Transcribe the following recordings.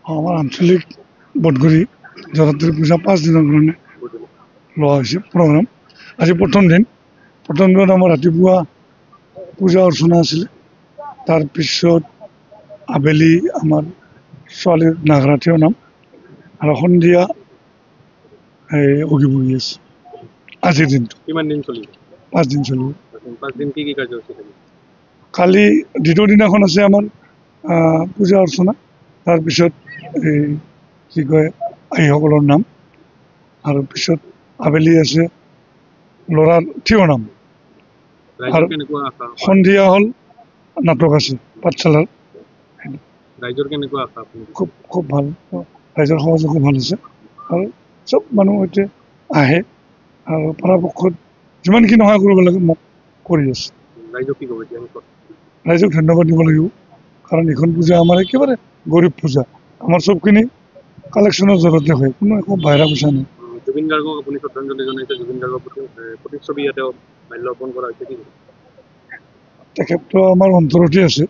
আমাৰ আঞ্চলিক বটগুৰি জগতগুৰি পূজা 5 দিনৰ কাৰণে লোৱা হৈছে প্ৰগ্ৰাম। আজি প্ৰথম দিনত আমাৰ ৰাতিপুৱা পূজা অৰ্চনা আছিলে। তাৰপিছত আবেলি আমাৰ ছোৱালীৰ নাগৰাথিও নাম আৰু সন্ধিয়া অগিবুঢ়ি আছে। আজিৰ দিনটো কিমান দিন চলিব? 5 দিন চলিব। 5 দিন কি কাৰ্যসূচী থাকিব? কালি দ্বিতীয় দিনাখন আছে আমাৰ পূজা অৰ্চনা। তাৰপিছত এই কি কয় আইসকলৰ নাম আৰু পিছত আবেলি আছে ল'ৰাৰ থিয় নাম ৰাইজৰ আৰু কেনেকুৱা আশা? সন্ধিয়া হ'ল নাটক আছে পাঠশালাৰ। ৰাইজৰ কেনেকুৱা আশা আপুনি? খুব ভাল, ৰাইজৰ সহযোগো ভাল হৈছে আৰু চব মানুহ এতিয়া আহে আৰু পৰাপক্ষত যিমানখিনি সহায় কৰিব লাগে মোক কৰি আছে। ৰাইজক কি ক'ব এতিয়া? ৰাইজক ধন্যবাদ দিব লাগিব, কাৰণ এইখন পূজা আমাৰ একেবাৰে গৰীব পূজা। আমাৰ চবখিনি কালেকশ্যনৰ জৰিয়তে হয়, কোনো একো বাহিৰা পইচা নাই। জুবিন গাৰ্গক আপুনি শ্ৰদ্ধাঞ্জলি জনাইছে। জুবিন গাৰ্গৰ প্ৰতিচ্ছবি ইয়াতে মাল্যৰ্পণ কৰা হৈছে, কি? তেখেতটো আমাৰ অন্তৰতে আছে।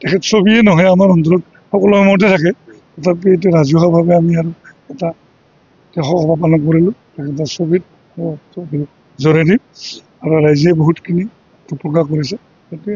তেখেত ছবিয়ে নহয়, আমাৰ অন্তৰত সকলো সময়তে থাকে। তথাপি এতিয়া ৰাজহুৱাভাৱে আমি আৰু এটা সভা পালন কৰিলোঁ তেখেতৰ ছবিৰ জৰিয়তে, আৰু ৰাইজে বহুতখিনি প্ৰকাশ কৰিছে। সেইটোৱে